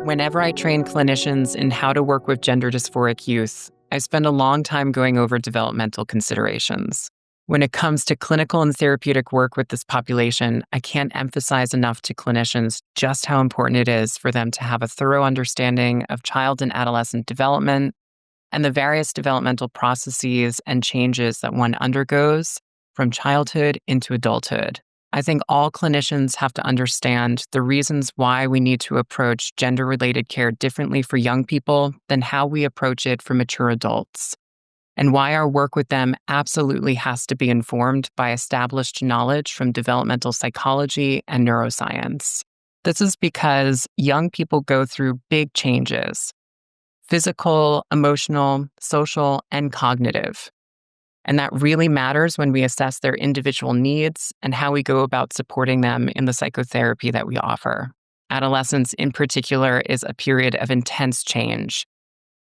Whenever I train clinicians in how to work with gender dysphoric youth, I spend a long time going over developmental considerations. When it comes to clinical and therapeutic work with this population, I can't emphasize enough to clinicians just how important it is for them to have a thorough understanding of child and adolescent development and the various developmental processes and changes that one undergoes from childhood into adulthood. I think all clinicians have to understand the reasons why we need to approach gender-related care differently for young people than how we approach it for mature adults, and why our work with them absolutely has to be informed by established knowledge from developmental psychology and neuroscience. This is because young people go through big changes: physical, emotional, social, and cognitive. And that really matters when we assess their individual needs and how we go about supporting them in the psychotherapy that we offer. Adolescence, in particular, is a period of intense change.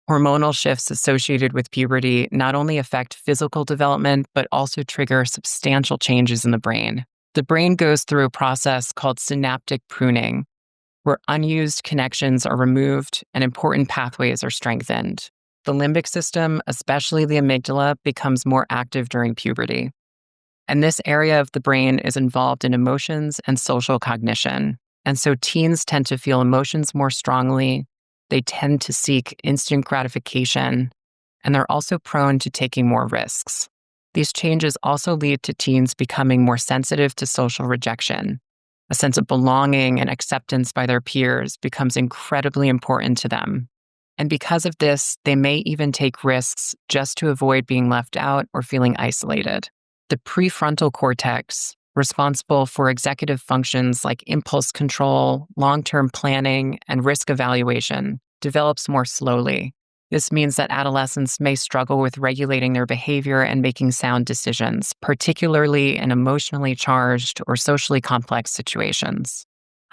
Hormonal shifts associated with puberty not only affect physical development, but also trigger substantial changes in the brain. The brain goes through a process called synaptic pruning, where unused connections are removed and important pathways are strengthened. The limbic system, especially the amygdala, becomes more active during puberty. And this area of the brain is involved in emotions and social cognition. And so teens tend to feel emotions more strongly. They tend to seek instant gratification, and they're also prone to taking more risks. These changes also lead to teens becoming more sensitive to social rejection. A sense of belonging and acceptance by their peers becomes incredibly important to them. And because of this, they may even take risks just to avoid being left out or feeling isolated. The prefrontal cortex, responsible for executive functions like impulse control, long-term planning, and risk evaluation, develops more slowly. This means that adolescents may struggle with regulating their behavior and making sound decisions, particularly in emotionally charged or socially complex situations.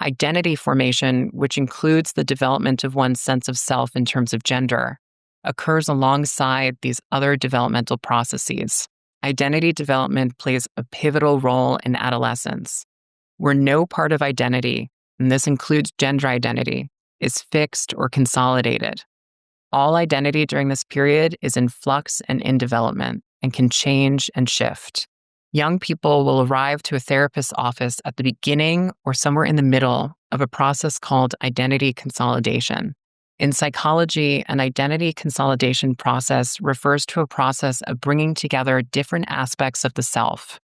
Identity formation, which includes the development of one's sense of self in terms of gender, occurs alongside these other developmental processes. Identity development plays a pivotal role in adolescence, where no part of identity, and this includes gender identity, is fixed or consolidated. All identity during this period is in flux and in development and can change and shift. Young people will arrive to a therapist's office at the beginning or somewhere in the middle of a process called identity consolidation. In psychology, an identity consolidation process refers to a process of bringing together different aspects of the self,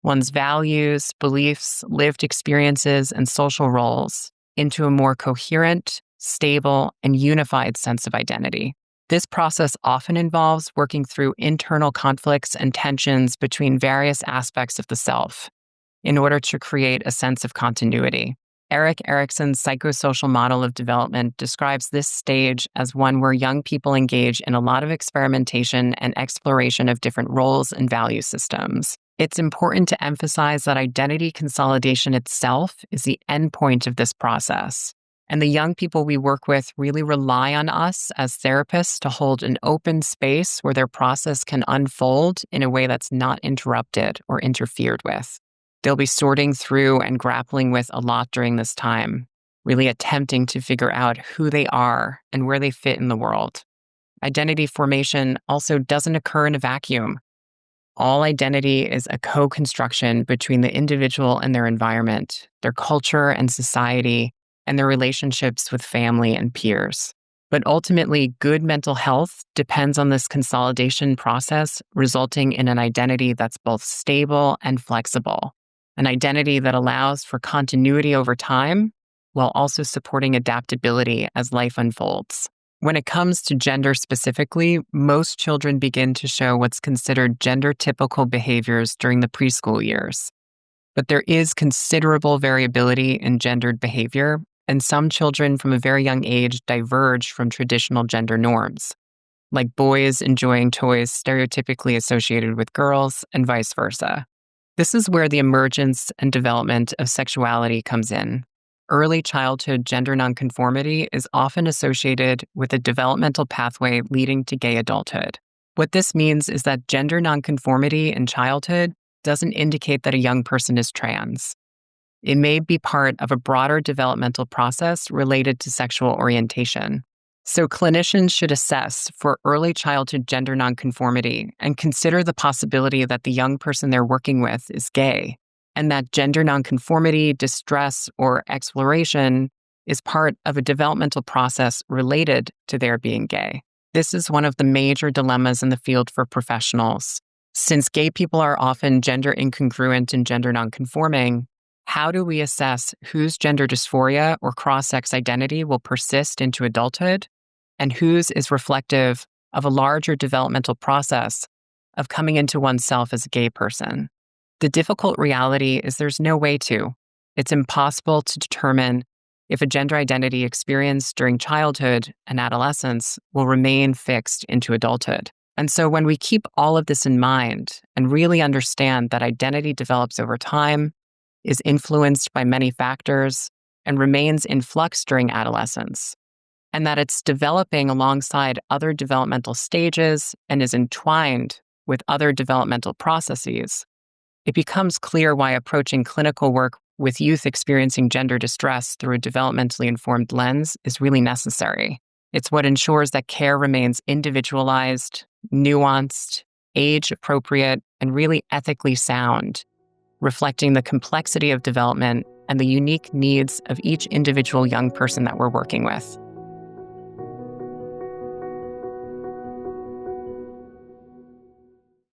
one's values, beliefs, lived experiences, and social roles, into a more coherent, stable, and unified sense of identity. This process often involves working through internal conflicts and tensions between various aspects of the self in order to create a sense of continuity. Erik Erikson's psychosocial model of development describes this stage as one where young people engage in a lot of experimentation and exploration of different roles and value systems. It's important to emphasize that identity consolidation itself is the endpoint of this process. And the young people we work with really rely on us as therapists to hold an open space where their process can unfold in a way that's not interrupted or interfered with. They'll be sorting through and grappling with a lot during this time, really attempting to figure out who they are and where they fit in the world. Identity formation also doesn't occur in a vacuum. All identity is a co-construction between the individual and their environment, their culture and society, and their relationships with family and peers. But ultimately, good mental health depends on this consolidation process, resulting in an identity that's both stable and flexible, an identity that allows for continuity over time while also supporting adaptability as life unfolds. When it comes to gender specifically, most children begin to show what's considered gender-typical behaviors during the preschool years. But there is considerable variability in gendered behavior, and some children from a very young age diverge from traditional gender norms, like boys enjoying toys stereotypically associated with girls and vice versa. This is where the emergence and development of sexuality comes in. Early childhood gender nonconformity is often associated with a developmental pathway leading to gay adulthood. What this means is that gender nonconformity in childhood doesn't indicate that a young person is trans. It may be part of a broader developmental process related to sexual orientation. So clinicians should assess for early childhood gender nonconformity and consider the possibility that the young person they're working with is gay, and that gender nonconformity, distress, or exploration is part of a developmental process related to their being gay. This is one of the major dilemmas in the field for professionals. Since gay people are often gender incongruent and gender nonconforming, how do we assess whose gender dysphoria or cross-sex identity will persist into adulthood and whose is reflective of a larger developmental process of coming into oneself as a gay person? The difficult reality is there's no way to. It's impossible to determine if a gender identity experienced during childhood and adolescence will remain fixed into adulthood. And so when we keep all of this in mind and really understand that identity develops over time, is influenced by many factors, and remains in flux during adolescence, and that it's developing alongside other developmental stages and is entwined with other developmental processes, it becomes clear why approaching clinical work with youth experiencing gender distress through a developmentally informed lens is really necessary. It's what ensures that care remains individualized, nuanced, age-appropriate, and really ethically sound, reflecting the complexity of development and the unique needs of each individual young person that we're working with.